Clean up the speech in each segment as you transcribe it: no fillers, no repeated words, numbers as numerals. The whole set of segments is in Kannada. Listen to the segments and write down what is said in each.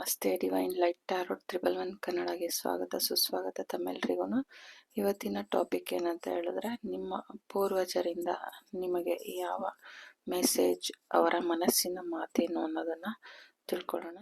ನಮಸ್ತೆ. ಡಿವೈನ್ ಲೈಟ್ ಟ್ಯಾರೋಟ್ 111 ಕನ್ನಡಗೆ ಸ್ವಾಗತ ಸುಸ್ವಾಗತ ತಮ್ಮೆಲ್ರಿಗೂ. ಇವತ್ತಿನ ಟಾಪಿಕ್ ಏನಂತ ಹೇಳಿದ್ರೆ, ನಿಮ್ಮ ಪೂರ್ವಜರಿಂದ ನಿಮಗೆ ಯಾವ ಮೆಸೇಜ್, ಅವರ ಮನಸ್ಸಿನ ಮಾತೇನು ಅನ್ನೋದನ್ನ ತಿಳ್ಕೊಳ್ಳೋಣ.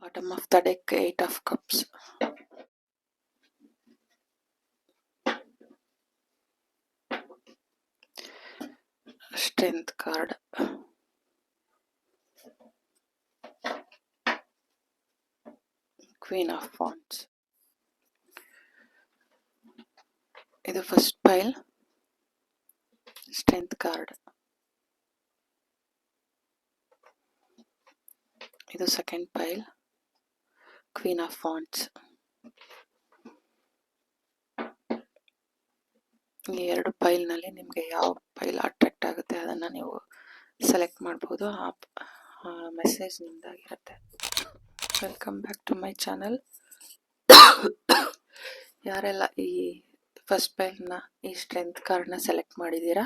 Bottom of the deck, 8 of Cups. Strength card. Queen of Wands. ಇದು ಫಸ್ಟ್ ಪೈಲ್, ಸ್ಟ್ರೆಂತ್ ಕಾರ್ಡ್. ಇದು ಸೆಕೆಂಡ್ ಪೈಲ್, ಕ್ವೀನ್ ಆಫ್ ವಾಂಡ್ಸ್. ಈ ಎರಡು ಪೈಲ್ನಲ್ಲಿ ನಿಮಗೆ ಯಾವ ಪೈಲ್ ಅಟ್ರಾಕ್ಟ್ ಆಗುತ್ತೆ ಅದನ್ನು ನೀವು ಸೆಲೆಕ್ಟ್ ಮಾಡ್ಬೋದು. ಆ ಮೆಸೇಜ್ ನಿಮ್ದಾಗಿರುತ್ತೆ. Welcome back to my channel. ಯಾರೆಲ್ಲ ಈ ಫಸ್ಟ್ ಪೈಲ್ನ, ಈ ಸ್ಟ್ರೆಂತ್ ಕಾರ್ಡ್ನ ಸೆಲೆಕ್ಟ್ ಮಾಡಿದ್ದೀರಾ,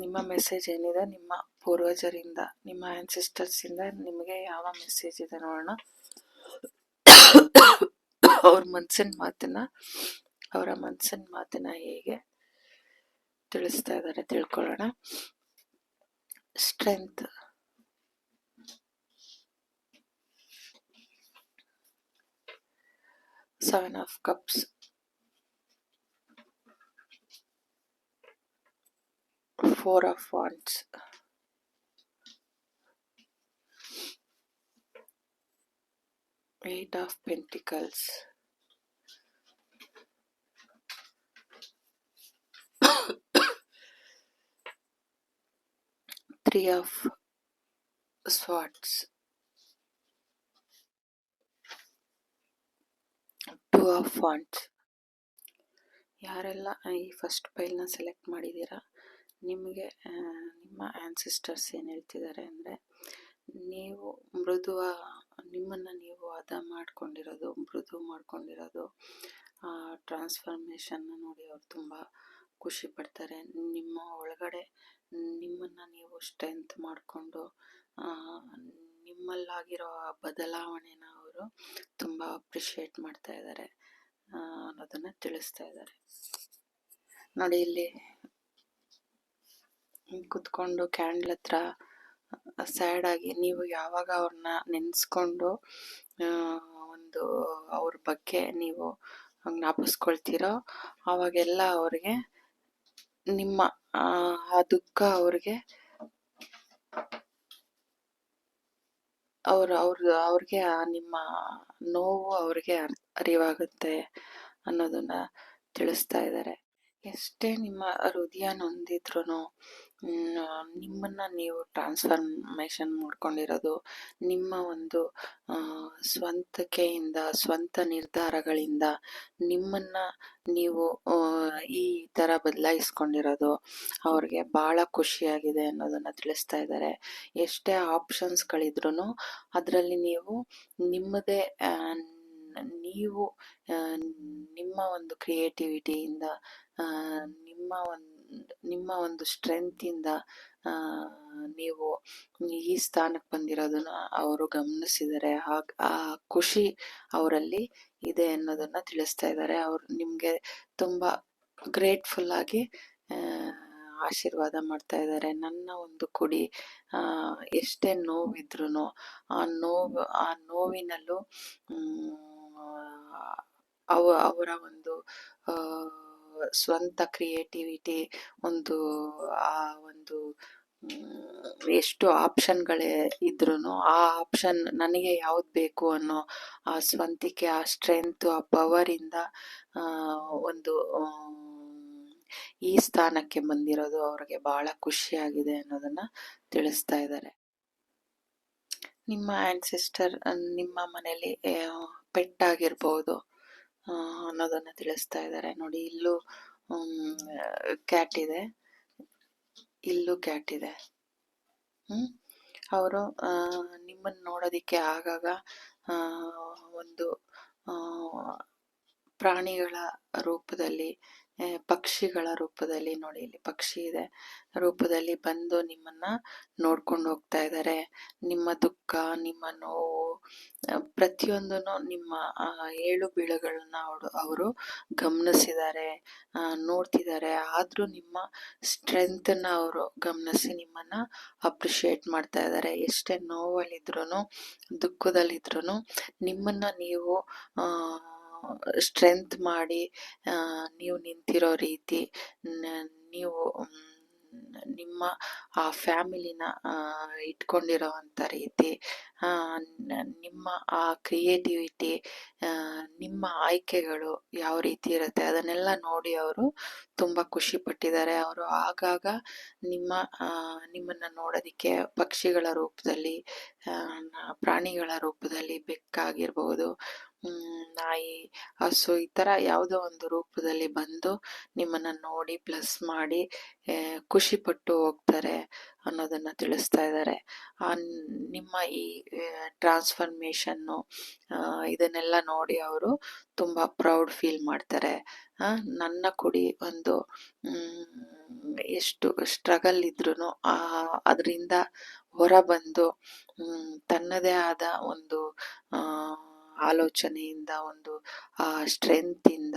ನಿಮ್ಮ ಮೆಸೇಜ್ ಏನಿದೆ, ನಿಮ್ಮ ಪೂರ್ವಜರಿಂದ, ನಿಮ್ಮ ಆನ್ಸಿಸ್ಟರ್ಸಿಂದ ನಿಮಗೆ ಯಾವ ಮೆಸೇಜ್ ಇದೆ ನೋಡೋಣ. ಅವರ ಮನಸ್ಸಿನ ಮಾತನ್ನ ಹೇಗೆ ತಿಳಿಸ್ತಾ ಇದ್ದಾರೆ ತಿಳ್ಕೊಳ್ಳೋಣ. Strength, seven of cups, 4 of Wands, 8 of Pentacles, 3 of Swords, 2 of Wands. ಯಾರೆಲ್ಲ ಈ ಫಸ್ಟ್ ಪೈಲ್ನ ಸೆಲೆಕ್ಟ್ ಮಾಡಿದ್ದೀರಾ, ನಿಮಗೆ ನಿಮ್ಮ ಆನ್ಸಿಸ್ಟರ್ಸ್ ಏನು ಹೇಳ್ತಿದ್ದಾರೆ ಅಂದರೆ, ನೀವು ನಿಮ್ಮನ್ನು ನೀವು ಮೃದು ಮಾಡ್ಕೊಂಡಿರೋದು, ಟ್ರಾನ್ಸ್ಫಾರ್ಮೇಷನ್ನ ನೋಡಿ ಅವ್ರು ತುಂಬ ಖುಷಿ ಪಡ್ತಾರೆ. ನಿಮ್ಮ ಒಳಗಡೆ ನಿಮ್ಮನ್ನು ನೀವು ಸ್ಟ್ರೆಂತ್ ಮಾಡಿಕೊಂಡು ನಿಮ್ಮಲ್ಲಾಗಿರೋ ಬದಲಾವಣೆನ ಅವರು ತುಂಬ ಅಪ್ರಿಷಿಯೇಟ್ ಮಾಡ್ತಾ ಇದ್ದಾರೆ ಅನ್ನೋದನ್ನು ತಿಳಿಸ್ತಾ ಇದ್ದಾರೆ. ನೋಡಿ, ಇಲ್ಲಿ ಕುತ್ಕೊಂಡು ಕ್ಯಾಂಡಲ್ ಹತ್ರ ಸ್ಯಾಡ್ ಆಗಿ ನೀವು ಯಾವಾಗ ಅವ್ರನ್ನ ನೆನೆಸ್ಕೊಂಡು ಒಂದು ಅವ್ರ ಬಗ್ಗೆ ನೀವು ಜ್ಞಾಪಿಸ್ಕೊಳ್ತೀರೋ ಆವಾಗೆಲ್ಲ ಅವ್ರಿಗೆ ನಿಮ್ಮ ಆ ದುಃಖ ಅವ್ರಿಗೆ ಅವ್ರಿಗೆ ನಿಮ್ಮ ನೋವು ಅವ್ರಿಗೆ ಅರಿವಾಗುತ್ತೆ ಅನ್ನೋದನ್ನ ತಿಳಿಸ್ತಾ ಇದ್ದಾರೆ. ಎಷ್ಟೇ ನಿಮ್ಮ ಹೃದಯ ನೊಂದಿದ್ರು ನಿಮ್ಮನ್ನ ನೀವು ಟ್ರಾನ್ಸ್ಫಾರ್ಮೇಷನ್ ಮಾಡ್ಕೊಂಡಿರೋದು ನಿಮ್ಮ ಒಂದು ಸ್ವಂತಿಕೆಯಿಂದ, ಸ್ವಂತ ನಿರ್ಧಾರಗಳಿಂದ ನಿಮ್ಮನ್ನ ನೀವು ಈ ಥರ ಬದಲಾಯಿಸ್ಕೊಂಡಿರೋದು ಅವ್ರಿಗೆ ಭಾಳ ಖುಷಿಯಾಗಿದೆ ಅನ್ನೋದನ್ನು ತಿಳಿಸ್ತಾ ಇದ್ದಾರೆ. ಎಷ್ಟೇ ಆಪ್ಷನ್ಸ್ಗಳಿದ್ರು ಅದರಲ್ಲಿ ನೀವು ನಿಮ್ಮದೇ ನಿಮ್ಮ ಒಂದು ಕ್ರಿಯೇಟಿವಿಟಿಯಿಂದ, ನಿಮ್ಮ ಒಂದು ಸ್ಟ್ರೆಂತಿಂದ ನೀವು ಈ ಸ್ಥಾನಕ್ಕೆ ಬಂದಿರೋದನ್ನ ಅವರು ಗಮನಿಸಿದ್ದಾರೆ. ಆ ಖುಷಿ ಅವರಲ್ಲಿ ಇದೆ ಅನ್ನೋದನ್ನ ತಿಳಿಸ್ತಾ ಇದ್ದಾರೆ. ಅವರು ನಿಮಗೆ ತುಂಬ ಗ್ರೇಟ್ಫುಲ್ ಆಗಿ ಆಶೀರ್ವಾದ ಮಾಡ್ತಾ ಇದ್ದಾರೆ. ನನ್ನ ಒಂದು ಕುಡಿ, ಎಷ್ಟೇ ನೋವಿದ್ರು ಆ ನೋವಿನಲ್ಲೂ ಅವರ ಒಂದು ಸ್ವಂತ ಕ್ರಿಯೇಟಿವಿಟಿ, ಆ ಒಂದು ಎಷ್ಟು ಆಪ್ಷನ್ಗಳೇ ಇದ್ರು ಆ ಆಪ್ಷನ್ ನನಗೆ ಯಾವ್ದು ಬೇಕು ಅನ್ನೋ ಆ ಸ್ವಂತಿಕೆ, ಆ ಸ್ಟ್ರೆಂತ್, ಆ ಪವರಿಂದ ಒಂದು ಈ ಸ್ಥಾನಕ್ಕೆ ಬಂದಿರೋದು ಅವ್ರಿಗೆ ಬಹಳ ಖುಷಿಯಾಗಿದೆ ಅನ್ನೋದನ್ನ ತಿಳಿಸ್ತಾ ಇದ್ದಾರೆ. ನಿಮ್ಮ ಆನ್ಸೆಸ್ಟರ್ ನಿಮ್ಮ ಮನೆಯಲ್ಲಿ ಪೆಟ್ ಆಗಿರ್ಬೋದು ಅನ್ನೋದನ್ನ ತಿಳಿಸ್ತಾ ಇದ್ದಾರೆ. ನೋಡಿ, ಇಲ್ಲೂ ಕ್ಯಾಟ್ ಇದೆ, ಇಲ್ಲೂ ಕ್ಯಾಟ್ ಇದೆ. ಅವರು ನಿಮ್ಮನ್ನ ನೋಡೋದಿಕ್ಕೆ ಆಗಾಗ ಒಂದು ಪ್ರಾಣಿಗಳ ರೂಪದಲ್ಲಿ, ಪಕ್ಷಿಗಳ ರೂಪದಲ್ಲಿ, ನೋಡಿ ಇಲ್ಲಿ ಪಕ್ಷಿ ಇದೆ, ರೂಪದಲ್ಲಿ ಬಂದು ನಿಮ್ಮನ್ನ ನೋಡ್ಕೊಂಡು ಹೋಗ್ತಾ ಇದ್ದಾರೆ. ನಿಮ್ಮ ದುಃಖ, ನಿಮ್ಮ ನೋವು, ಪ್ರತಿಯೊಂದನ್ನು, ನಿಮ್ಮ ಏಳು ಬೀಳುಗಳನ್ನ ಅವರು ಗಮನಿಸಿದ್ದಾರೆ, ನೋಡ್ತಿದ್ದಾರೆ. ಆದ್ರೂ ನಿಮ್ಮ ಸ್ಟ್ರೆಂತ್ನ ಅವರು ಗಮನಿಸಿ ನಿಮ್ಮನ್ನ ಅಪ್ರಿಶಿಯೇಟ್ ಮಾಡ್ತಾ ಇದ್ದಾರೆ. ಎಷ್ಟೇ ನೋವಲ್ಲಿದ್ರು, ದುಃಖದಲ್ಲಿದ್ರು ನಿಮ್ಮನ್ನ ನೀವು ಸ್ಟ್ರೆಂತ್ ಮಾಡಿ ನೀವು ನಿಂತಿರೋ ರೀತಿ, ನೀವು ನಿಮ್ಮ ಆ ಫ್ಯಾಮಿಲಿನ ಇಟ್ಕೊಂಡಿರೋವಂಥ ರೀತಿ, ನಿಮ್ಮ ಆ ಕ್ರಿಯೇಟಿವಿಟಿ, ನಿಮ್ಮ ಆಯ್ಕೆಗಳು ಯಾವ ರೀತಿ ಇರುತ್ತೆ ಅದನ್ನೆಲ್ಲ ನೋಡಿ ಅವರು ತುಂಬ ಖುಷಿ ಪಟ್ಟಿದ್ದಾರೆ. ಅವರು ಆಗಾಗ ನಿಮ್ಮನ್ನ ನೋಡೋದಿಕ್ಕೆ ಪಕ್ಷಿಗಳ ರೂಪದಲ್ಲಿ, ಪ್ರಾಣಿಗಳ ರೂಪದಲ್ಲಿ, ಬೆಕ್ಕಾಗಿರ್ಬೋದು, ನಾಯಿ, ಹಸು, ಈ ಥರ ಯಾವುದೋ ಒಂದು ರೂಪದಲ್ಲಿ ಬಂದು ನಿಮ್ಮನ್ನ ನೋಡಿ ಪ್ಲಸ್ ಮಾಡಿ ಖುಷಿ ಪಟ್ಟು ಹೋಗ್ತಾರೆ ಅನ್ನೋದನ್ನ ತಿಳಿಸ್ತಾ ಇದ್ದಾರೆ. ನಿಮ್ಮ ಈ ಟ್ರಾನ್ಸ್ಫರ್ಮೇಷನ್ನು ಇದನ್ನೆಲ್ಲ ನೋಡಿ ಅವರು ತುಂಬ ಪ್ರೌಡ್ ಫೀಲ್ ಮಾಡ್ತಾರೆ. ನನ್ನ ಕುಡಿ ಒಂದು ಎಷ್ಟು ಸ್ಟ್ರಗಲ್ ಇದ್ರೂ ಅದರಿಂದ ಹೊರಬಂದು ತನ್ನದೇ ಆದ ಒಂದು ಆಲೋಚನೆಯಿಂದ, ಒಂದು ಸ್ಟ್ರೆಂತಿಂದ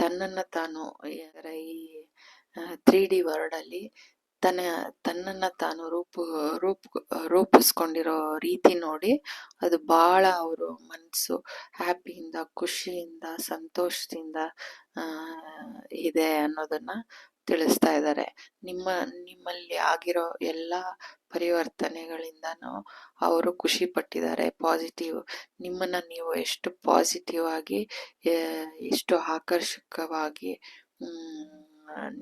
ತನ್ನನ್ನು ತಾನು ಈ 3D ವರ್ಡಲ್ಲಿ ತನ್ನನ್ನು ತಾನು ರೂಪಿಸ್ಕೊಂಡಿರೋ ರೀತಿ ನೋಡಿ ಅದು ಬಹಳ ಅವರು ಮನಸ್ಸು ಹ್ಯಾಪಿಯಿಂದ, ಖುಷಿಯಿಂದ, ಸಂತೋಷದಿಂದ ಇದೆ ಅನ್ನೋದನ್ನ ತಿಳಿಸ್ತಾ ಇದ್ದಾರೆ. ನಿಮ್ಮಲ್ಲಿ ಆಗಿರೋ ಎಲ್ಲ ಪರಿವರ್ತನೆಗಳಿಂದನೂ ಅವರು ಖುಷಿ ಪಟ್ಟಿದ್ದಾರೆ. ಪಾಸಿಟಿವ್, ನಿಮ್ಮನ್ನ ನೀವು ಎಷ್ಟು ಪಾಸಿಟಿವ್ ಆಗಿ, ಎಷ್ಟು ಆಕರ್ಷಕವಾಗಿ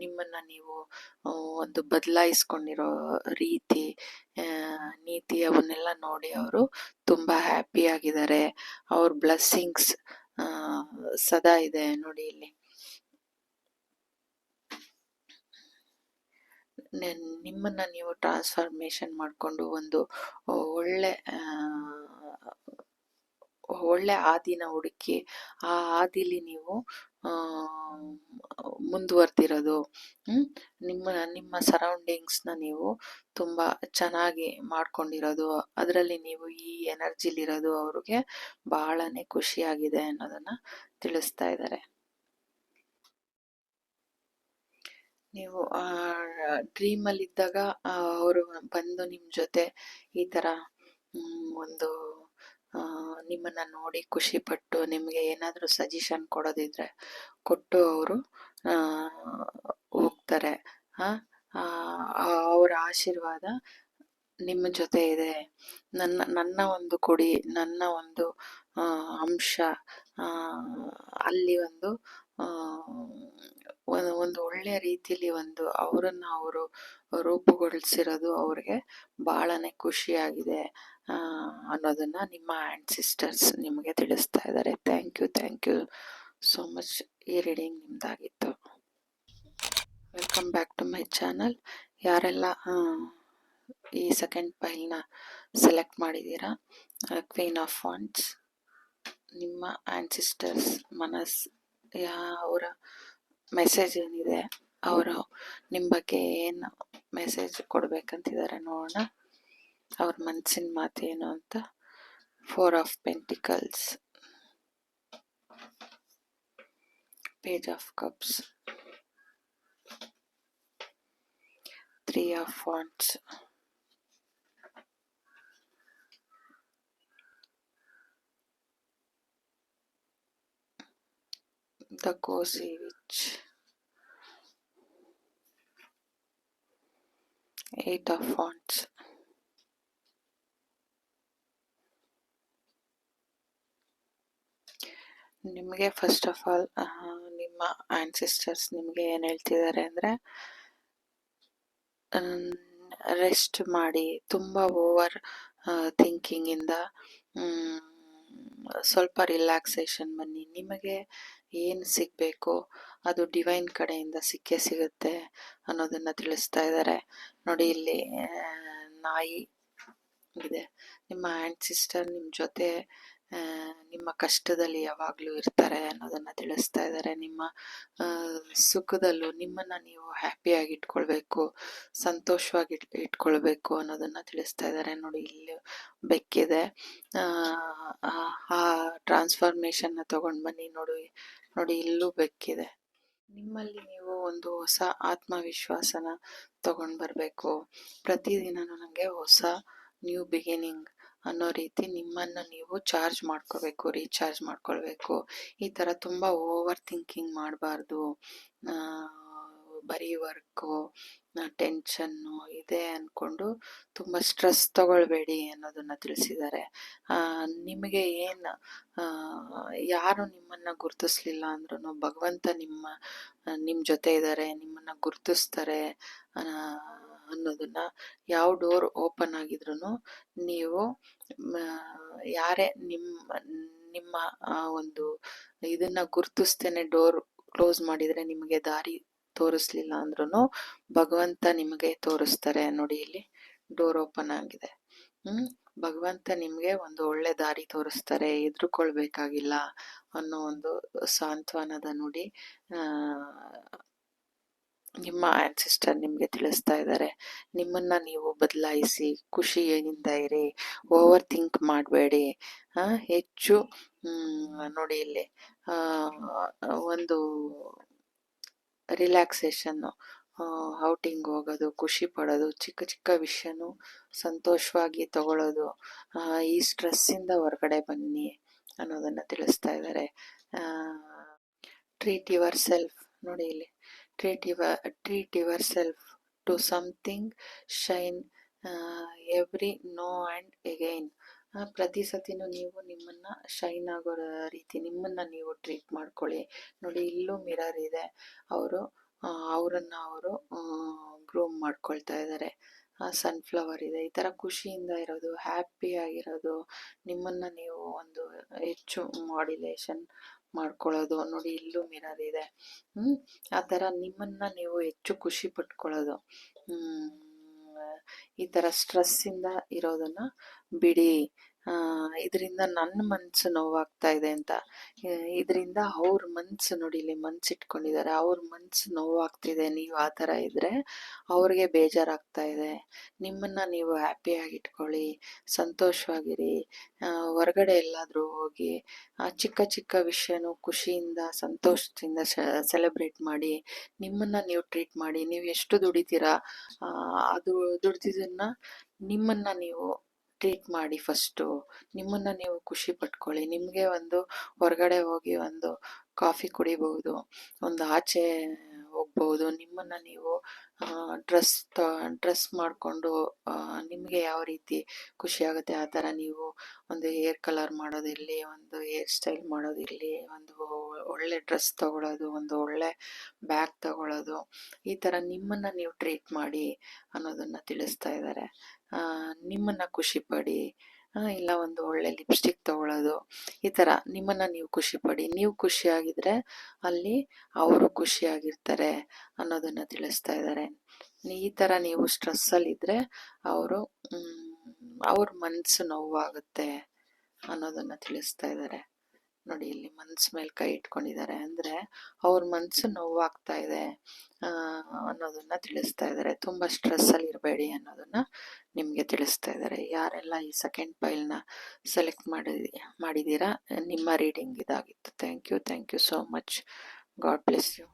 ನಿಮ್ಮನ್ನ ನೀವು ಒಂದು ಬದಲಾಯಿಸ್ಕೊಂಡಿರೋ ರೀತಿ, ನೀತಿ, ಅವನ್ನೆಲ್ಲ ನೋಡಿ ಅವರು ತುಂಬ ಹ್ಯಾಪಿ ಆಗಿದ್ದಾರೆ. ಅವ್ರ ಬ್ಲೆಸ್ಸಿಂಗ್ಸ್ ಸದಾ ಇದೆ. ನೋಡಿ ಇಲ್ಲಿ ನಿಮ್ಮನ್ನ ನೀವು ಟ್ರಾನ್ಸ್ಫಾರ್ಮೇಶನ್ ಮಾಡಿಕೊಂಡು ಒಂದು ಒಳ್ಳೆ ಹಾದಿನ ಹುಡುಕಿ ಆ ಹಾದಿಲಿ ನೀವು ಮುಂದುವರೆದಿರೋದು, ನಿಮ್ಮ ಸರೌಂಡಿಂಗ್ಸ್ನ ನೀವು ತುಂಬ ಚೆನ್ನಾಗಿ ಮಾಡ್ಕೊಂಡಿರೋದು, ಅದರಲ್ಲಿ ನೀವು ಈ ಎನರ್ಜಿಲಿರೋದು ಅವ್ರಿಗೆ ಬಹಳನೇ ಖುಷಿಯಾಗಿದೆ ಅನ್ನೋದನ್ನ ತಿಳಿಸ್ತಾ ಇದ್ದಾರೆ. ನೀವು ಡ್ರೀಮಲ್ಲಿದ್ದಾಗ ಅವರು ಬಂದು ನಿಮ್ಮ ಜೊತೆ ಈ ಥರ ಒಂದು ನಿಮ್ಮನ್ನ ನೋಡಿ ಖುಷಿ ಪಟ್ಟು ನಿಮಗೆ ಏನಾದರೂ ಸಜೆಷನ್ ಕೊಡೋದಿದ್ರೆ ಕೊಟ್ಟು ಅವರು ಹೋಗ್ತಾರೆ. ಅವರ ಆಶೀರ್ವಾದ ನಿಮ್ಮ ಜೊತೆ ಇದೆ. ನನ್ನ ಒಂದು ಕುಡಿ, ನನ್ನ ಒಂದು ಅಂಶ ಅಲ್ಲಿ ಒಂದು ಒಳ್ಳೆಯ ರೀತಿಯಲ್ಲಿ ಒಂದು ಅವರನ್ನ ಅವರು ರೂಪುಗೊಳಿಸಿರೋದು ಅವ್ರಿಗೆ ಬಹಳನೇ ಖುಷಿಯಾಗಿದೆ ಅನ್ನೋದನ್ನ ನಿಮ್ಮ ಆನ್ಸಿಸ್ಟರ್ಸ್ ನಿಮಗೆ ತಿಳಿಸ್ತಾ ಇದ್ದಾರೆ. Thank you so much. ಈ ರೀಡಿಂಗ್ ನಿಮ್ದಾಗಿತ್ತು. Welcome back to my channel. ಯಾರೆಲ್ಲ ಈ ಸೆಕೆಂಡ್ ಫೈಲ್ನ ಸೆಲೆಕ್ಟ್ ಮಾಡಿದ್ದೀರಾ, ಕ್ವೀನ್ ಆಫ್ ವಾಂಡ್ಸ್, ನಿಮ್ಮ ಆನ್ಸಿಸ್ಟರ್ಸ್ ಅವರ ಮೆಸೇಜ್ ಏನಿದೆ, ಅವರು ನಿಮ್ಮ ಬಗ್ಗೆ ಏನು ಮೆಸೇಜ್ ಕೊಡ್ಬೇಕಂತಿದ್ದಾರೆ ನೋಡೋಣ. ಅವ್ರ ಮನಸ್ಸಿನ ಮಾತೇನು ಅಂತ. 4 of pentacles, page of cups, 3 of wands, the cozy witch, 8 of wands, ನಿಮಗೆ ಫಸ್ಟ್ ಆಫ್ ಆಲ್ ನಿಮ್ಮ ಆನ್ಸಿಸ್ಟರ್ಸ್ ನಿಮಗೆ ಏನು ಹೇಳ್ತಿದ್ದಾರೆ ಅಂದರೆ, ರೆಸ್ಟ್ ಮಾಡಿ, ತುಂಬ ಓವರ್ ಥಿಂಕಿಂಗಿಂದ ಸ್ವಲ್ಪ ರಿಲ್ಯಾಕ್ಸೇಷನ್ ಬನ್ನಿ. ನಿಮಗೆ ಏನು ಸಿಗಬೇಕು ಅದು ಡಿವೈನ್ ಕಡೆಯಿಂದ ಸಿಕ್ಕೇ ಸಿಗುತ್ತೆ ಅನ್ನೋದನ್ನು ತಿಳಿಸ್ತಾ ಇದ್ದಾರೆ. ನೋಡಿ ಇಲ್ಲಿ ನಾಯಿ ಇದೆ. ನಿಮ್ಮ ಆನ್ಸಿಸ್ಟರ್ ನಿಮ್ಮ ಜೊತೆ ನಿಮ್ಮ ಕಷ್ಟದಲ್ಲಿ ಯಾವಾಗಲೂ ಇರ್ತಾರೆ ಅನ್ನೋದನ್ನು ತಿಳಿಸ್ತಾ ಇದ್ದಾರೆ. ನಿಮ್ಮ ಸುಖದಲ್ಲೂ ನಿಮ್ಮನ್ನು ನೀವು ಹ್ಯಾಪಿಯಾಗಿ ಇಟ್ಕೊಳ್ಬೇಕು, ಸಂತೋಷವಾಗಿ ಇಟ್ಕೊಳ್ಬೇಕು ಅನ್ನೋದನ್ನು ತಿಳಿಸ್ತಾ ಇದ್ದಾರೆ. ನೋಡಿ ಇಲ್ಲಿ ಬೆಕ್ಕಿದೆ. ಆ ಟ್ರಾನ್ಸ್ಫಾರ್ಮೇಷನ್ನ ತಗೊಂಡು ಬನ್ನಿ. ನೋಡಿ ಇಲ್ಲೂ ಬೆಕ್ಕಿದೆ. ನಿಮ್ಮಲ್ಲಿ ನೀವು ಒಂದು ಹೊಸ ಆತ್ಮವಿಶ್ವಾಸನ ತಗೊಂಡು ಬರಬೇಕು. ಪ್ರತಿದಿನನೂ ನನಗೆ ಹೊಸ ನ್ಯೂ ಬಿಗಿನಿಂಗ್ ಅನ್ನೋ ರೀತಿ ನಿಮ್ಮನ್ನು ನೀವು ಚಾರ್ಜ್ ಮಾಡ್ಕೋಬೇಕು, ರೀಚಾರ್ಜ್ ಮಾಡ್ಕೊಳ್ಬೇಕು. ಈ ಥರ ತುಂಬ ಓವರ್ ಥಿಂಕಿಂಗ್ ಮಾಡಬಾರ್ದು. ಬರೀ ವರ್ಕು, ಟೆನ್ಷನ್ನು ಇದೆ ಅಂದ್ಕೊಂಡು ತುಂಬ ಸ್ಟ್ರೆಸ್ ತಗೊಳ್ಬೇಡಿ ಅನ್ನೋದನ್ನು ತಿಳಿಸಿದ್ದಾರೆ. ನಿಮಗೆ ಏನು ಯಾರು ನಿಮ್ಮನ್ನು ಗುರುತಿಸ್ಲಿಲ್ಲ ಅಂದ್ರೂ ಭಗವಂತ ನಿಮ್ಮ ಜೊತೆ ಇದ್ದಾರೆ, ನಿಮ್ಮನ್ನು ಗುರುತಿಸ್ತಾರೆ ಅನ್ನೋದನ್ನು, ಯಾವ ಡೋರ್ ಓಪನ್ ಆಗಿದ್ರು ನೀವು ಯಾರೇ ನಿಮ್ಮ ಒಂದು ಇದನ್ನು ಗುರುತಿಸ್ತೇನೆ ಡೋರ್ ಕ್ಲೋಸ್ ಮಾಡಿದರೆ ನಿಮಗೆ ದಾರಿ ತೋರಿಸ್ಲಿಲ್ಲ ಅಂದ್ರೂ ಭಗವಂತ ನಿಮಗೆ ತೋರಿಸ್ತಾರೆ. ನೋಡಿ ಇಲ್ಲಿ ಡೋರ್ ಓಪನ್ ಆಗಿದೆ. ಭಗವಂತ ನಿಮಗೆ ಒಂದು ಒಳ್ಳೆ ದಾರಿ ತೋರಿಸ್ತಾರೆ, ಎದುರುಕೊಳ್ಬೇಕಾಗಿಲ್ಲ ಅನ್ನೋ ಒಂದು ಸಾಂತ್ವನದ ನುಡಿ ನಿಮ್ಮ ಆನ್ಸಿಸ್ಟರ್ ನಿಮಗೆ ತಿಳಿಸ್ತಾ ಇದ್ದಾರೆ. ನಿಮ್ಮನ್ನ ನೀವು ಬದಲಾಯಿಸಿ, ಖುಷಿಯಿಂದ ಇರಿ, ಓವರ್ ಥಿಂಕ್ ಮಾಡಬೇಡಿ. ಹೆಚ್ಚು ನೋಡಿ ಇಲ್ಲಿ ಒಂದು ರಿಲ್ಯಾಕ್ಸೇಷನ್ನು, ಔಟಿಂಗ್ ಹೋಗೋದು, ಖುಷಿ ಪಡೋದು, ಚಿಕ್ಕ ಚಿಕ್ಕ ವಿಷಯನೂ ಸಂತೋಷವಾಗಿ ತಗೊಳ್ಳೋದು, ಈ ಸ್ಟ್ರೆಸ್ಸಿಂದ ಹೊರಗಡೆ ಬನ್ನಿ ಅನ್ನೋದನ್ನು ತಿಳಿಸ್ತಾ ಇದ್ದಾರೆ. Treat yourself. ನೋಡಿ ಇಲ್ಲಿ treat yourself to something shine every now and again. ಪ್ರತಿ ಸತಿನೂ ನೀವು ನಿಮ್ಮನ್ನು ಶೈನ್ ಆಗೋ ರೀತಿ ನಿಮ್ಮನ್ನು ನೀವು ಟ್ರೀಟ್ ಮಾಡ್ಕೊಳ್ಳಿ. ನೋಡಿ ಇಲ್ಲೂ ಮಿರರ್ ಇದೆ. ಅವರನ್ನು ಗ್ರೂಮ್ ಮಾಡ್ಕೊಳ್ತಾ ಇದ್ದಾರೆ. ಸನ್ಫ್ಲವರ್ ಇದೆ. ಈ ಥರ ಖುಷಿಯಿಂದ ಇರೋದು, ಹ್ಯಾಪಿಯಾಗಿರೋದು, ನಿಮ್ಮನ್ನು ನೀವು ಒಂದು ಹೆಚ್ಚು ಮಾಡ್ಯುಲೇಷನ್ ಮಾಡ್ಕೊಳ್ಳೋದು. ನೋಡಿ ಇಲ್ಲೂ ಮಿರರ್ ಇದೆ. ಆ ಥರ ನಿಮ್ಮನ್ನು ನೀವು ಹೆಚ್ಚು ಖುಷಿ ಪಟ್ಕೊಳ್ಳೋದು. ಈ ಥರ ಸ್ಟ್ರೆಸ್ಸಿಂದ ಇರೋದನ್ನು ಬಿಡಿ. ಇದರಿಂದ ನನ್ನ ಮನಸ್ಸು ನೋವಾಗ್ತಾ ಇದೆ ಅಂತ, ಇದರಿಂದ ಅವ್ರ ಮನಸ್ಸು ನೋಡಿ ಇಲ್ಲಿ ಮನಸ್ಸು ಇಟ್ಕೊಂಡಿದ್ದಾರೆ, ಅವ್ರ ಮನಸ್ಸು ನೋವಾಗ್ತಿದೆ. ನೀವು ಆ ಥರ ಇದ್ದರೆ ಅವ್ರಿಗೆ ಬೇಜಾರಾಗ್ತಾ ಇದೆ. ನಿಮ್ಮನ್ನು ನೀವು ಹ್ಯಾಪಿಯಾಗಿ ಇಟ್ಕೊಳ್ಳಿ, ಸಂತೋಷವಾಗಿರಿ. ಹೊರಗಡೆ ಎಲ್ಲಾದರೂ ಹೋಗಿ ಚಿಕ್ಕ ಚಿಕ್ಕ ವಿಷಯನೂ ಖುಷಿಯಿಂದ ಸಂತೋಷದಿಂದ ಸೆಲೆಬ್ರೇಟ್ ಮಾಡಿ. ನಿಮ್ಮನ್ನು ನೀವು ಟ್ರೀಟ್ ಮಾಡಿ. ನೀವು ಎಷ್ಟು ದುಡಿತೀರಾ ಅದು ದುಡ್ದಿದ್ದನ್ನು ನಿಮ್ಮನ್ನು ನೀವು ಟ್ರೀಟ್ ಮಾಡಿ. ಫಸ್ಟು ನಿಮ್ಮನ್ನು ನೀವು ಖುಷಿ ಪಟ್ಕೊಳ್ಳಿ. ನಿಮಗೆ ಒಂದು ಹೊರಗಡೆ ಹೋಗಿ ಒಂದು ಕಾಫಿ ಕುಡಿಬಹುದು, ಒಂದು ಆಚೆ ಹೋಗ್ಬೋದು. ನಿಮ್ಮನ್ನು ನೀವು ಡ್ರೆಸ್ ಮಾಡಿಕೊಂಡು ನಿಮಗೆ ಯಾವ ರೀತಿ ಖುಷಿ ಆಗುತ್ತೆ ಆ ಥರ ನೀವು ಒಂದು ಹೇರ್ ಕಲರ್ ಮಾಡೋದಿರಲಿ, ಒಂದು ಹೇರ್ ಸ್ಟೈಲ್ ಮಾಡೋದಿರಲಿ, ಒಂದು ಒಳ್ಳೆ ಡ್ರೆಸ್ ತೊಗೊಳೋದು, ಒಂದು ಒಳ್ಳೆ ಬ್ಯಾಗ್ ತಗೊಳ್ಳೋದು, ಈ ಥರ ನಿಮ್ಮನ್ನು ನೀವು ಟ್ರೀಟ್ ಮಾಡಿ ಅನ್ನೋದನ್ನು ತಿಳಿಸ್ತಾ ಇದ್ದಾರೆ. ನಿಮ್ಮನ್ನು ಖುಷಿ ಪಡಿ. ಇಲ್ಲ ಒಂದು ಒಳ್ಳೆ ಲಿಪ್ಸ್ಟಿಕ್ ತಗೊಳ್ಳೋದು, ಈ ಥರ ನಿಮ್ಮನ್ನು ನೀವು ಖುಷಿ ಪಡಿ. ನೀವು ಖುಷಿಯಾಗಿದ್ದರೆ ಅಲ್ಲಿ ಅವರು ಖುಷಿಯಾಗಿರ್ತಾರೆ ಅನ್ನೋದನ್ನು ತಿಳಿಸ್ತಾ ಇದ್ದಾರೆ. ಈ ಥರ ನೀವು ಸ್ಟ್ರೆಸ್ಸಲ್ಲಿದ್ದರೆ ಅವ್ರ ಮನಸ್ಸು ನೋವಾಗುತ್ತೆ ಅನ್ನೋದನ್ನು ತಿಳಿಸ್ತಾ ಇದ್ದಾರೆ. ನೋಡಿ ಇಲ್ಲಿ ಮನಸ್ಸು ಮೇಲೆ ಕೈ ಇಟ್ಕೊಂಡಿದ್ದಾರೆ, ಅಂದರೆ ಅವ್ರ ಮನಸ್ಸು ನೋವಾಗ್ತಾ ಇದೆ ಅನ್ನೋದನ್ನು ತಿಳಿಸ್ತಾ ಇದ್ದಾರೆ. ತುಂಬ ಸ್ಟ್ರೆಸ್ಸಲ್ಲಿ ಇರಬೇಡಿ ಅನ್ನೋದನ್ನು ನಿಮಗೆ ತಿಳಿಸ್ತಾ ಇದ್ದಾರೆ. ಯಾರೆಲ್ಲ ಈ ಸೆಕೆಂಡ್ ಫೈಲ್ನ ಸೆಲೆಕ್ಟ್ ಮಾಡಿದ್ದೀರಾ, ನಿಮ್ಮ ರೀಡಿಂಗ್ ಇದಾಗಿತ್ತು. Thank you so much. God bless you.